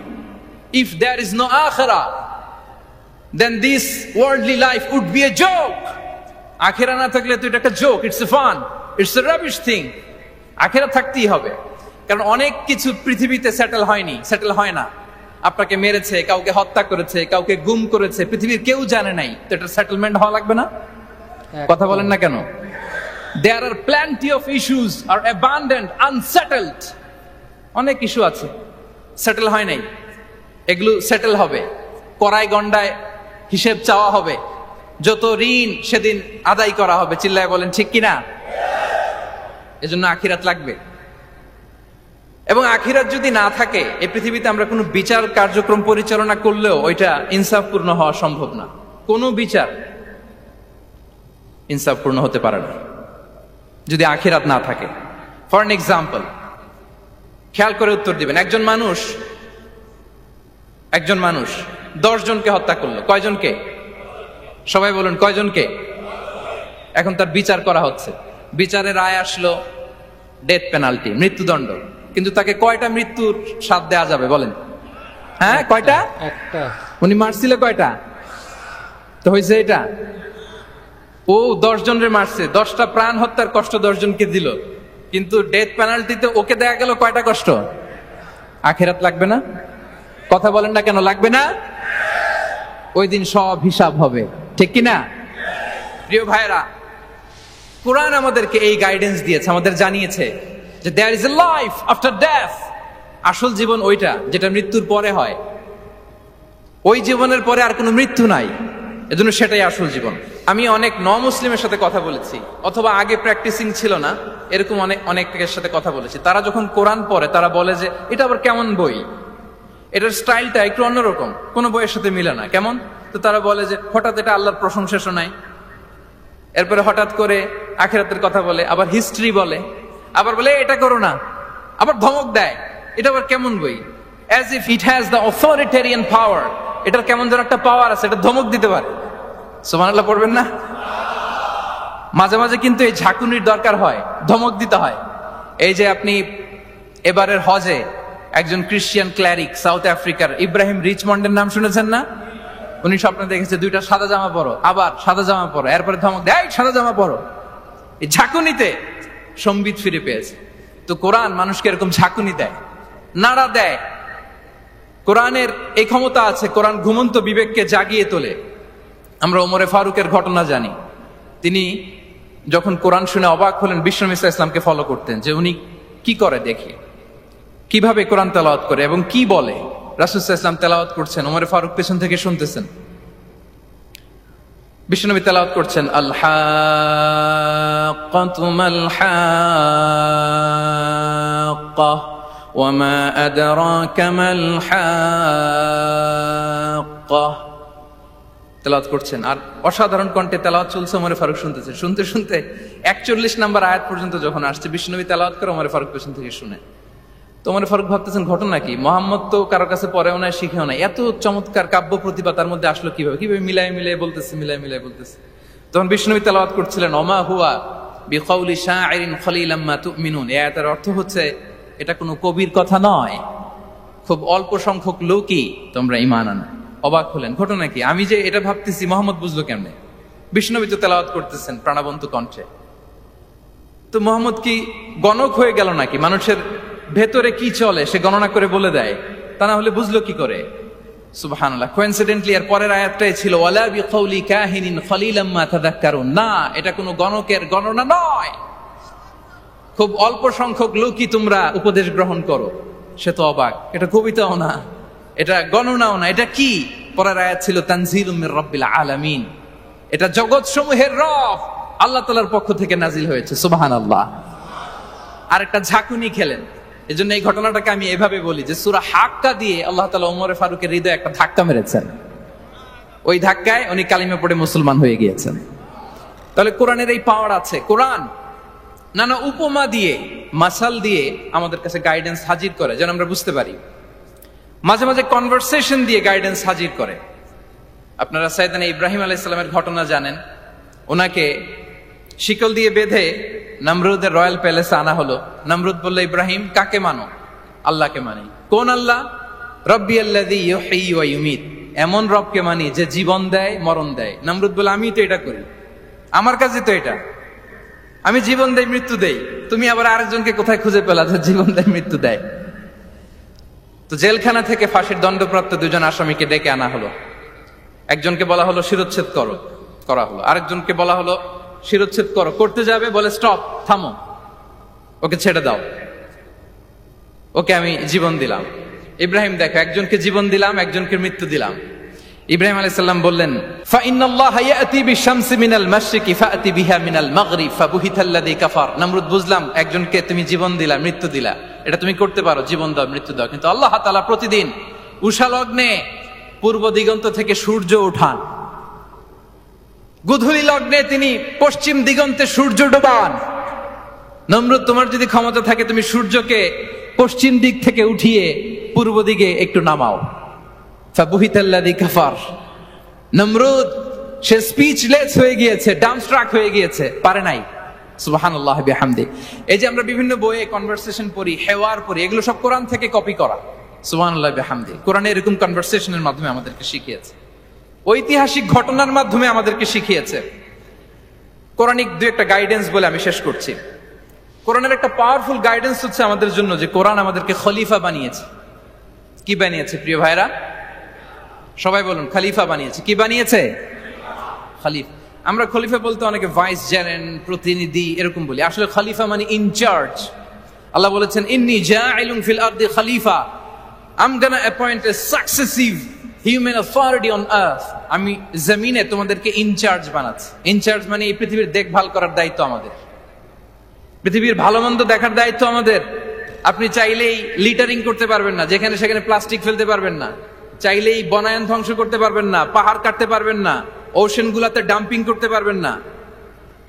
ইফ দেয়ার ইজ নো আখিরা then this worldly life would be a joke. আখিরা না থাকলে তো এটা একটা joke, it's a fun, it's a rubbish thing. আখিরা থাকতেই হবে, কারণ অনেক কিছু পৃথিবীতে সেটেল হয়নি, সেটেল হয় না। আপনাকে মেরেছে, কাউকে হত্যা করেছে, কাউকে গুম করেছে, পৃথিবীর কেউ জানে নাই, তো এটা সেটেলমেন্ট হওয়া লাগবে না? কথা বলেন না কেন? There are plenty of issues are abandoned, unsettled. অনেক ইস্যু আছে, সেটেল হয় নাই, এগুলো সেটেল হবে। কড়াই গন্ডায় হিসেব চাওয়া হবে, যত ঋণ সেদিন আদায় করা হবে। চিল্লায় বলেন ঠিক কিনা? এজন্য আখিরাত লাগবে। এবং আখিরাত যদি না থাকে, এই পৃথিবীতে আমরা কোনো বিচার কার্যক্রম পরিচালনা করলেও ওইটা ইনসাফপূর্ণ হওয়া সম্ভব না। কোনো বিচার ইনসাফপূর্ণ হতে পারে না যদি আখিরাত না থাকে। ফর এন এক্সাম্পল, খেয়াল করে উত্তর দিবেন। একজন মানুষ 10 জনকে হত্যা করলো। কয়জনকে? সবাই বলুন কয়জনকে? এখন তার বিচার করা হচ্ছে, বিচারের রায় আসলো ডেথ পেনাল্টি, মৃত্যুদণ্ড। কিন্তু তাকে কয়টা মৃত্যুর স্বাদ দেওয়া যাবে বলেন? হ্যাঁ, কয়টা? একটা। উনি মারছিল কয়টা? তো হয়েছে এটা, ও 10 জনের মারছে, 10টা প্রাণ হত্যার কষ্ট 10 জনকে দিল, কিন্তু ডেথ পেনাল্টিতে ওকে দেয়া গেল কয়টা কষ্ট? আখিরাত লাগবে না? কথা বলেন না কেন লাগবে না? ওই দিন সব হিসাব হবে, ঠিক কিনা? প্রিয় ভাইরা, কোরআন আমাদেরকে এই গাইডেন্স দিয়েছে, আমাদের জানিয়েছে যে there is a life after death. আসল জীবন ওইটা যেটা মৃত্যুর পরে হয়। ওই জীবনের পরে আর কোনো মৃত্যু নাই, এজন্য সেটাই আসল জীবন। আমি অনেক মুসলিমের সাথে কথা বলেছি, অথবা আগে প্র্যাকটিসিং ছিল না এরকম অনেকের সাথে কথা বলেছি। তারা যখন কোরআন পড়ে তারা বলে যে এটা আবার কেমন বই, এটার স্টাইলটা একটু অন্যরকম, কোনো বইয়ের সাথে মিলে না। কেমন? তো তারা বলে যে হঠাৎ এটা আল্লাহর প্রশংসা শোনায়, এরপরে হঠাৎ করে আখিরাতের কথা বলে, আবার হিস্ট্রি বলে, আবার বলে এটা করো না, আবার ধমক দেয়। এটা আবার কেমন বই? As if it has the authoritarian পাওয়ার। এটার কেমন যেন একটা পাওয়ার আছে, এটা ধমক দিতে পারে। সুবহানাল্লাহ পড়বেন না? মাঝে মাঝে কিন্তু এই ঝাঁকুনির দরকার হয়, ধমক দিতে হয়। এই যে আপনি এবারের হজে একজন ক্রিশ্চিয়ান ক্ল্যারিক সাউথ আফ্রিকার ইব্রাহিম রিচমন্ডের নাম শুনেছেন না? উনি স্বপ্নে দেখেছে 2টা সাদা জামা পরো, আবার সাদা জামা পরো, এরপরে ধমক দেয় সাদা জামা পরো। এই ঝাঁকুনিতে সম্বিত ফিরে পেয়েছে। তো কোরআন মানুষকে এরকম ঝাঁকুনি দেয়, নাড়া দেয়। কোরআনের এই ক্ষমতা আছে, কোরআন ঘুমন্ত বিবেককে জাগিয়ে তোলে। আমরা ওমরে ফারুকের ঘটনা জানি। তিনি যখন কোরআন শুনে অবাক হলেন, বিশ্বনবী সাল্লাল্লাহু আলাইহি ওয়াসাল্লামকে ফলো করতেন যে উনি কি করে দেখি, কিভাবে কোরআন তেলাওয়াত করে এবং কি বলে। রাসূল সাল্লাল্লাহু আলাইহি ওয়াসাল্লাম তেলাওয়াত করছেন, ওমরে ফারুক পেছন থেকে শুনতেছেন। বিশ্বনবী তেলাওয়াত করছেন, আল হাক্কাতু মাল হাক্কা ওয়া মা আদরাকা মাল হাক্কা। তেলাওয়াত করছেন আর অসাধারণ কণ্ঠে তেলাওয়াত চলছে, ওমরে ফারুক শুনতেছে। শুনতে শুনতে 41 নম্বর আয়াত পর্যন্ত যখন আসছে, বিশ্বনবী তেলাওয়াত করে ওমরে ফারুক পেছন থেকে শুনে। তো ওমরে ফারুক ভাবতেছেন ঘটনা কি, মোহাম্মদ তো কারো কাছে পড়েও নাই, শিখেও নাই, এত চমৎকার কাব্য প্রতিভা তার মধ্যে আসলো কিভাবে? মিলাই মিলাই বলতেছে। তখন বিশ্বনবী তেলাওয়াত করছিলেন, ওমা হুয়া বিকাউলি শাইরিন খলিলাম মা তুমিনুন। এই আয়াতের অর্থ হচ্ছে এটা কোনো কবির কথা নয়, খুব অল্প সংখ্যক লোকই তোমরা ঈমান আনো। অবাক হলেন, ঘটনা কি? আমি যে এটা ভাবতেছি মোহাম্মদ বুঝলো কেমনে? বিশ্বনবী তো তেলাওয়াত করতেছেন প্রাণবন্ত কণ্ঠে। তো মোহাম্মদ কি গণক হয়ে গেল নাকি? মানুষের ভেতরে কি চলে সে গণনা করে বলে দেয়, তা না হলে বুঝলো কি করে? সুবহানাল্লাহ। কোইন্সিডেন্টলি এর পরের আয়াতটাই ছিল ওয়ালা বিকাউলি কাহিনিন খলিলাম মা তাযাক্কারুন। না, এটা কোনো গণকের গণনা নয়, খুব অল্প সংখ্যক লোকই তোমরা উপদেশ গ্রহণ করো। সে তো অবাক, এটা কবিতাও না, এটা গণনাও না, এটা কি? পরের আয়াত ছিল তানজিলুম মির রাব্বিল আলামিন। এটা জগৎ সমূহের রব আল্লাহ তাআলার পক্ষ থেকে নাজিল হয়েছে। সুবহানাল্লাহ। আর একটা ঝাঁকুনি খেলেন। এজন্য এই ঘটনাটাকে আমি এভাবে বলি যে সূরা হাক্কা দিয়ে আল্লাহ তাআলা ওমরে ফারুকের হৃদয়ে একটা ধাক্কা মেরেছেন। ওই ধাক্কায় উনি কালিমা পড়ে মুসলমান হয়ে গিয়েছেন। তাহলে কোরআনের এই পাওয়ার আছে। কোরআন নানা উপমা দিয়ে, মাসাল দিয়ে আমাদের কাছে গাইডেন্স হাজির করে যেন আমরা বুঝতে পারি। মাঝে মাঝে কনভারসেশন দিয়ে গাইডেন্স হাজির করে। আপনারা সাইয়েদনা ইব্রাহিম আলাইহিস সালামের ঘটনা জানেন। ওনাকে শিকল দিয়ে বেঁধে নমরুদের রয়্যাল প্যালেসে আনা হলো। নমরুদ বলল, ইব্রাহিম কাকে মানো? আল্লাহকে মানি। কোন আল্লাহ? রব্বি আল্লাযী ইউহয়ী ওয়া ইউমীত, এমন রবকে মানি যে জীবন দেয় মরণ দেয়। নমরুদ বলে, আমি তো এটা করি, আমার কাছে তো এটা, আমি জীবন দেই মৃত্যু দেই, তুমি আবার আরেকজনকে কোথায় খুঁজে পেলা যে জীবন দেয় মৃত্যু দেয়? তো জেলখানা থেকে ফাঁসির দণ্ডপ্রাপ্ত দুজন আসামিকে ডেকে আনা হলো। একজনকে বলা হলো শিরোচ্ছেদ করা হলো, আরেকজনকে বলা হলো শিরোচ্ছেদ করতে যাবে, বলে স্টপ, থামো, ওকে ছেড়ে দাও, ওকে আমি জীবন দিলাম। ইব্রাহিম দেখো, একজনকে জীবন দিলাম, একজনকে মৃত্যু দিলাম। ইব্রাহিম আলাইহিস সালাম বললেন, ফাইন্নাল্লাহা ইয়াতি বিশ-শামসি মিনাল মাশরিকি ফাআতি বিহা মিনাল মাগরিব ফাবুহিতাল্লাযী কাফার। নমরুদ, বুঝলাম একজনকে তুমি জীবন দিলা, মৃত্যু দিলা, এটা তুমি করতে পারো, জীবন দাও মৃত্যু দাও, কিন্তু আল্লাহ তাআলা প্রতিদিন উষা লগ্নে পূর্ব দিগন্ত থেকে সূর্য উঠান, গোধূলি লগ্নে তিনি পশ্চিম দিগন্তে সূর্য ডোবান। নমরুদ, তোমার যদি ক্ষমতা থাকে তুমি সূর্যকে পশ্চিম দিক থেকে উঠিয়ে পূর্ব দিকে একটু নামাও। ফাবুহিতাল্লাযী কাফার। নমরুদ সে স্পিচলেস হয়ে গিয়েছে, ডামস্ট্রাক হয়ে গিয়েছে, পারে নাই। সুবহানাল্লাহি বিহামদি। এই যে আমরা বিভিন্ন বইয়ে কনভারসেশন পড়ি, হেওয়ার পড়ি, এগুলো সব কোরআন থেকে কপি করা। সুবহানাল্লাহি বিহামদি। কোরআনে এরকম কনভারসেশনের মাধ্যমে আমাদেরকে শিখিয়েছে, ঐতিহাসিক ঘটনার মাধ্যমে আমাদেরকে শিখিয়েছে। কোরআনিক দুই একটা গাইডেন্স বলে আমি শেষ করছি। কোরআনের একটা পাওয়ারফুল গাইডেন্স হচ্ছে আমাদের জন্য যে কোরআন আমাদেরকে খলিফা বানিয়েছে। কি বানিয়েছে প্রিয় ভাইরা? সবাই বলুন, খলিফা বানিয়েছে। কি বানিয়েছে? খলিফা। আমরা খলিফা বলতে অনেকে ভাইস জেনারেল, প্রতিনিধি এরকম বলি, আসলে খলিফা মানে ইনচার্জ। আল্লাহ বলেছেন, ইন্নী জাইলুন ফিল আরদি খলিফা, I am gonna appoint a successive human authority on earth. আমি জমিনে তোমাদেরকে ইনচার্জ বানাচ্ছি। ইনচার্জ মানে এই পৃথিবীর দেখভাল করার দায়িত্ব আমাদের, পৃথিবীর ভালো মন্দ দেখার দায়িত্ব আমাদের। আপনি চাইলেই লিটারিং করতে পারবেন না, যেখানে সেখানে প্লাস্টিক ফেলতে পারবেন না, চাইলেই বনায়ন ধ্বংস করতে পারবেন না, পাহাড় কাটতে পারবেন না, ওশেন গুলাতে ডাম্পিং করতে পারবেন না।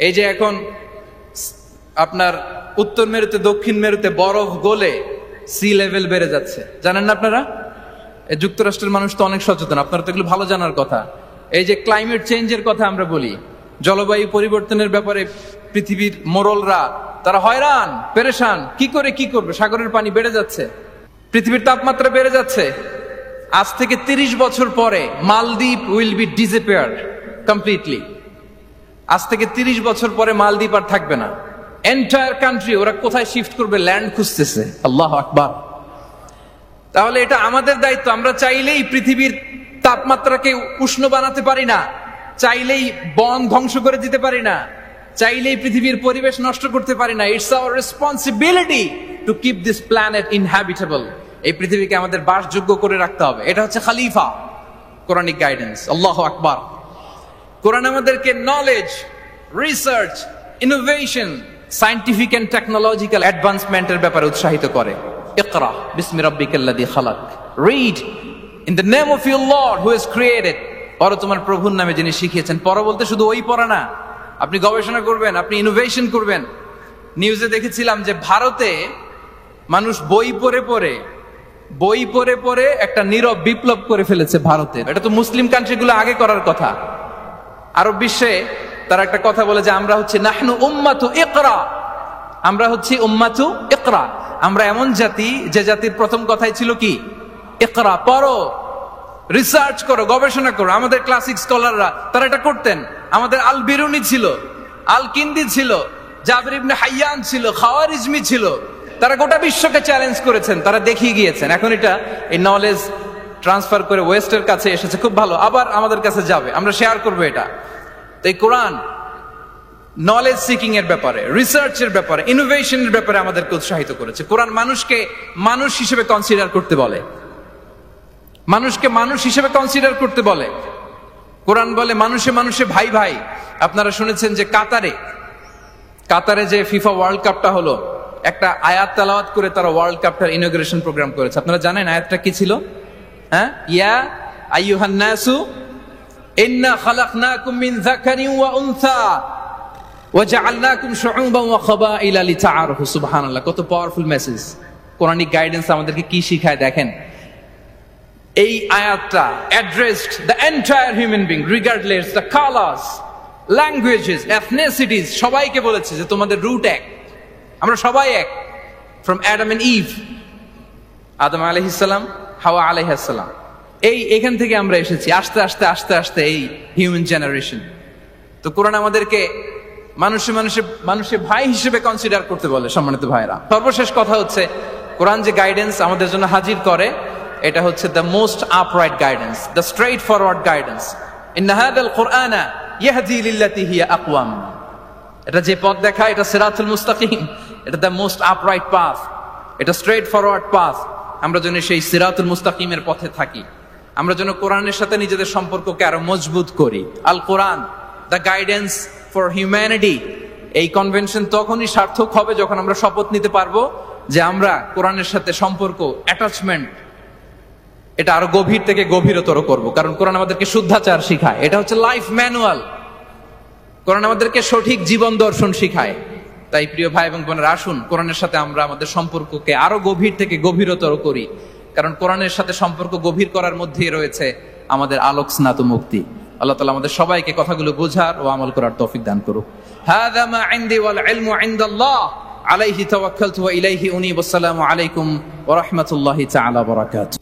এই যে এখন আপনার উত্তর মেরুতে দক্ষিণ মেরুতে বরফ গলে সি লেভেল বেড়ে যাচ্ছে, জানেন না আপনারা? যুক্তরাষ্ট্রের মানুষ তো অনেক সচেতন, আপনারা তো এগুলো ভালো জানার কথা। এই যে ক্লাইমেট চেঞ্জের কথা আমরা বলি, জলবায়ু পরিবর্তনের ব্যাপারে পৃথিবীর মোরলরা তারা হয়রান পেরেশান, কি করবে? সাগরের পানি বেড়ে যাচ্ছে, পৃথিবীর তাপমাত্রা বেড়ে যাচ্ছে। আজ থেকে 30 বছর পরে মালদ্বীপ উইল বি ডিসঅ্যাপিয়ার্ড কমপ্লিটলি। আজ থেকে 30 বছর পরে মালদ্বীপ আর থাকবে না। এন্টায়ার কান্ট্রি ওরা কোথায় শিফট করবে, ল্যান্ড খুঁজতেছে। আল্লাহু আকবার। তাহলে এটা আমাদের দায়িত্ব। আমরা চাইলেই পৃথিবীর তাপমাত্রাকে উষ্ণ বানাতে পারি না, চাইলেই বন ধ্বংস করে দিতে পারি না, চাইলেই পৃথিবীর পরিবেশ নষ্ট করতে পারি না। It's our responsibility to keep this planet inhabitable. এই পৃথিবীকে আমাদের বাসযোগ্য করে রাখতে হবে। এটা হচ্ছে খলিফা, কোরআনিক গাইডেন্স। আল্লাহু আকবার। কোরআন আমাদেরকে knowledge, research, innovation, scientific and technological অ্যাডভান্সমেন্টের ব্যাপারে উৎসাহিত করে। ইকরা বিসমি রাব্বিকাল্লাযী খালাক, read in the name of your lord who has created. পড়ো তোমার প্রভুর নামে যিনি শিখিয়েছেন। পড়ো বলতে শুধু ওই পড়া না, আপনি গবেষণা করবেন, আপনি ইনোভেশন করবেন। নিউজে দেখেছিলাম যে ভারতে মানুষ বই পড়ে পড়ে একটা নীরব বিপ্লব করে ফেলেছে ভারতে। এটা তো মুসলিম কান্ট্রিগুলো আগে করার কথা। আরব বিশ্বে তারা একটা কথা বলে যে আমরা হচ্ছে নাহনু উম্মাতু ইকরা, আমরা হচ্ছে উম্মাতু ইকরা। আমরা এমন জাতি যে জাতির প্রথম কথাই ছিল কি? ইকরা, পড়ো, রিসার্চ করো, গবেষণা করো। আমাদের ক্লাসিক স্কলাররা তারা এটা করতেন। আমাদের আল বিরুনি ছিল, আল কিন্দি ছিল, জাবির ইবনে হাইয়ান ছিল, খাওয়ারিজমি ছিল। তারা গোটা বিশ্বকে চ্যালেঞ্জ করেছেন, তারা দেখিয়ে গিয়েছেন। এখন এটা এই নলেজ ট্রান্সফার করে ওয়েস্টের কাছে এসেছে, খুব ভালো, আবার আমাদের কাছে যাবে, আমরা শেয়ার করবো এটা। তো এই কোরআন নলেজ সিকিং এর ব্যাপারে, রিসার্চের ব্যাপারে, ইনোভেশনের ব্যাপারে আমাদেরকে উৎসাহিত করেছে। কোরআন মানুষকে মানুষ হিসেবে কনসিডার করতে বলে, মানুষকে মানুষ হিসেবে কনসিডার করতে বলে। কোরআন বলে মানুষে মানুষে ভাই ভাই। আপনারা শুনেছেন যে কাতারে যে ফিফা ওয়ার্ল্ড কাপটা হলো, একটা আয়াত তেলাওয়াত করে তারা ওয়ার্ল্ড কাপটার ইনগ্রেশন প্রোগ্রাম করেছে। আপনারা জানেন আয়াতটা কি ছিল? হ্যাঁ, ইয়া আইয়ুহান নাসু ইন্না খালাকনাকুম মিন যাকারিন ওয়া উনসা। ওয়াজআলনাকুম শুউবান ওয়া ক্বাবাইলা লিতাআরাফু। সুবহানাল্লাহ, কত পাওয়ারফুল মেসেজ। কোরআনিক গাইডেন্স আমাদেরকে কি শিখায় দেখেন। এই আয়াতটা addressed the entire human being regardless the colours, languages, এথনিসিটিস, সবাইকে বলেছে যে তোমাদের রুট এক, আমরা সবাই এক। ফ্রম অ্যাডাম এন্ড ইভ, আদম আলাইহিস সালাম, হাওয়া আলাইহিস সালাম, এখান থেকে আমরা এসেছি। আস্তে আস্তে আস্তে আস্তে এই হিউম্যান জেনারেশন। তো কোরআন আমাদেরকে মানুষের ভাই হিসেবে কনসিডার করতে বলে। সম্মানিত ভাইরা, সর্বশেষ কথা হচ্ছে কোরআন যে গাইডেন্স আমাদের জন্য হাজির করে, এটা হচ্ছে the most upright guidance, the straightforward guidance. ইন্না হাযাল কুরআনা ইয়াহদি লিল্লাতি হিয়া আকওয়াম। এটা যে পথ দেখায়, এটা সিরাতুল মুস্তাকিম, এটা দ্য মোস্ট আপরাইট পাথ, এটা স্ট্রেইট ফরওয়ার্ড পাথ। আমরা যেন সেই সিরাতুল মুস্তাকিমের পথে থাকি, আমরা যেন কোরআনের সাথে নিজেদের সম্পর্ককে আরো মজবুত করি। আল কোরআন দ্য গাইডেন্স ফর হিউম্যানিটি। এই কনভেনশন তখনই সার্থক হবে যখন আমরা শপথ নিতে পারবো যে আমরা কোরআনের সাথে সম্পর্ক, অ্যাটাচমেন্ট, এটা আরো গভীর থেকে গভীরতর করব। কারণ কোরআন আমাদেরকে শুদ্ধাচার শিখায়, এটা হচ্ছে লাইফ ম্যানুয়াল। কোরআন আমাদেরকে সঠিক জীবন দর্শন শিখায়। তাই প্রিয় ভাই এবং বোনেরা, আসুন কোরআনের সাথে আমরা আমাদের সম্পর্ককে আরো গভীর থেকে গভীরতর করি। কারণ কোরআনের সাথে সম্পর্ক গভীর করার মধ্যেই রয়েছে আমাদের আলোক স্নাত মুক্তি। আল্লাহ তাআলা আমাদের সবাইকে কথাগুলো বোঝার ও আমল করার তৌফিক দান করুক। হাযা মা ইনদি ওয়াল ইলমু ইনদাল্লাহ আলাইহি তাওয়াক্কালতু ওয়া ইলাইহি উনীব। আসসালামু আলাইকুম ওয়া রাহমাতুল্লাহি তাআলা ওয়া বারাকাতুহু।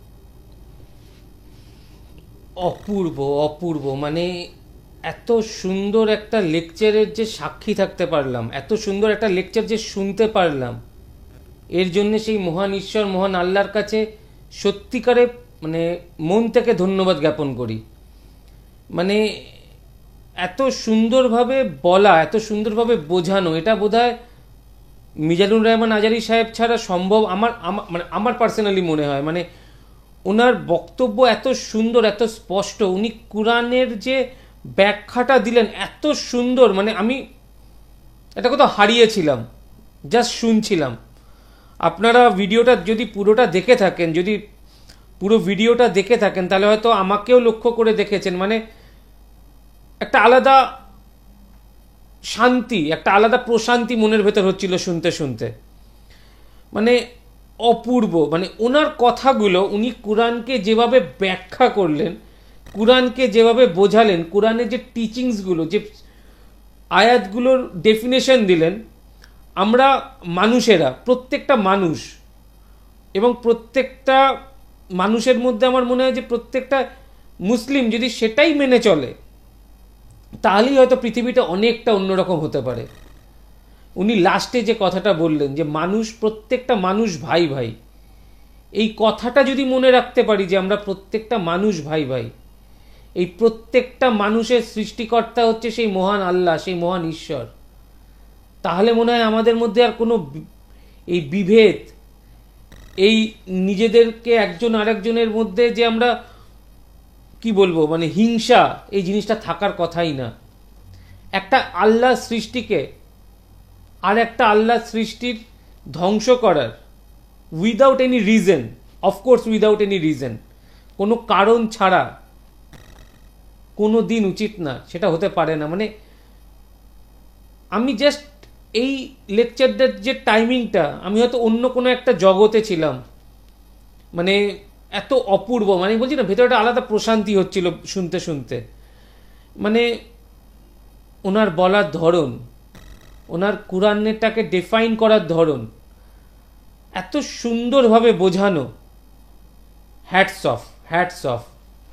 অপূর্ব অপূর্ব, মানে এত সুন্দর একটা লেকচারের যে সাক্ষী থাকতে পারলাম, এত সুন্দর একটা লেকচার যে শুনতে পারলাম, এর জন্য সেই মহান ঈশ্বর, মহান আল্লাহর কাছে সত্যিকারে মানে মন থেকে ধন্যবাদ জ্ঞাপন করি। মানে এত সুন্দরভাবে বলা, এত সুন্দরভাবে বোঝানো, এটা বোধহয় মিজানুর রহমান আজারি সাহেব ছাড়া সম্ভব আমার পার্সোনালি মনে হয়। মানে ওনার বক্তব্য এত সুন্দর, এত স্পষ্ট, উনি কোরআনের যে ব্যাখ্যাটা দিলেন এত সুন্দর, মানে আমি এটা কোথাও হারিয়েছিলাম, জাস্ট শুনছিলাম। আপনারা ভিডিওটা যদি পুরোটা দেখে থাকেন, যদি পুরো ভিডিওটা দেখে থাকেন, তাহলে হয়তো আমাকেও লক্ষ্য করে দেখেছেন। মানে একটা আলাদা শান্তি, একটা আলাদা প্রশান্তি মনের ভেতর হচ্ছিল শুনতে শুনতে। মানে অপূর্ব, মানে ওনার কথাগুলো, উনি কোরআনকে যেভাবে ব্যাখ্যা করলেন, কোরআনকে যেভাবে বোঝালেন, কোরআনের যে টিচিংসগুলো, যে আয়াতগুলোর ডেফিনেশন দিলেন, আমরা মানুষেরা, প্রত্যেকটা মানুষ, এবং প্রত্যেকটা মানুষের মধ্যে আমার মনে হয় যে প্রত্যেকটা মুসলিম যদি সেটাই মেনে চলে, তাহলেই হয়তো পৃথিবীটা অনেকটা অন্যরকম হতে পারে। উনি লাস্টে যে কথাটা বললেন যে মানুষ, প্রত্যেকটা মানুষ ভাই ভাই, এই কথাটা যদি মনে রাখতে পারি যে আমরা প্রত্যেকটা মানুষ ভাই ভাই, এই প্রত্যেকটা মানুষের সৃষ্টিকর্তা হচ্ছে সেই মহান আল্লাহ, সেই মহান ঈশ্বর, তাহলে মনে হয় আমাদের মধ্যে আর কোনো এই বিভেদ, এই নিজেদেরকে একজন আরেকজনের মধ্যে যে আমরা কি বলবো, মানে হিংসা, এই জিনিসটা থাকার কথাই না। একটা আল্লাহ সৃষ্টিকে আর একটা আল্লাহ সৃষ্টির ধ্বংস করার without any reason, of course without any reason, কোনো কারণ ছাড়া কোনো দিন উচিত না, সেটা হতে পারে না। মানে আমি জাস্ট এই লেকচারটার যে টাইমিংটা, আমি হয়তো অন্য কোনো একটা জগতে ছিলাম। মানে এত অপূর্ব, মানে বলছি না, ভেতরটা আলাদা প্রশান্তি হচ্ছিল শুনতে শুনতে। মানে ওনার বলার ধরন, ওনার কোরআনটাকে ডিফাইন করার ধরন, এত সুন্দরভাবে বোঝানো। Hats off, hats off,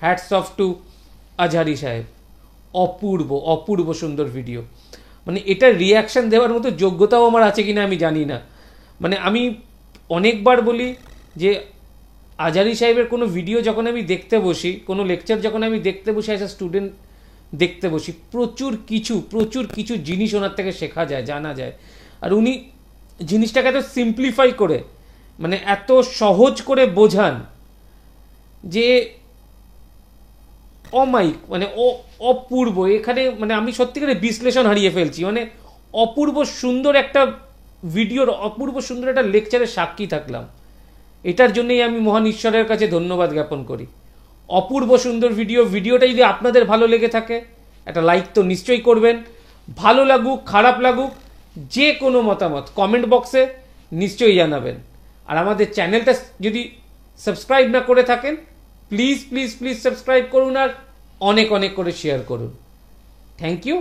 hats off to Azhari সাহেব। অপূর্ব অপূর্ব সুন্দর ভিডিও। মানে এটা রিয়াকশন দেওয়ার মতো যোগ্যতাও আমার আছে কিনা আমি জানি না। মানে আমি অনেকবার বলি যে আজহারি সাহেবের কোনো ভিডিও যখন আমি দেখতে বসি, কোনো লেকচার যখন আমি দেখতে বসি, অ্যাজ আ স্টুডেন্ট দেখতে বসি, প্রচুর কিছু জিনিস ওনার থেকে শেখা যায়, জানা যায়। আর উনি জিনিসটাকে এত সিম্পলিফাই করে, মানে এত সহজ করে বোঝান যে অমাইক, মানে অপূর্ব। এখানে মানে আমি সত্যিকারে বিশ্লেষণ হারিয়ে ফেলছি। মানে অপূর্ব সুন্দর একটা ভিডিওর, অপূর্ব সুন্দর একটা লেকচারের সাক্ষী থাকলাম। এটার জন্যই আমি মহান ঈশ্বরের কাছে ধন্যবাদ জ্ঞাপন করি। অপূর্ব সুন্দর ভিডিওটা যদি আপনাদের ভালো লেগে থাকে, একটা লাইক তো নিশ্চয়ই করবেন, ভালো লাগুক খারাপ লাগুক যে কোনো মতামত কমেন্ট বক্সে নিশ্চয়ই জানাবেন। আর আমাদের চ্যানেলটা যদি সাবস্ক্রাইব না করে থাকেন প্লিজ প্লিজ প্লিজ সাবস্ক্রাইব করুন আর অনেক অনেক করে শেয়ার করুন। Thank you.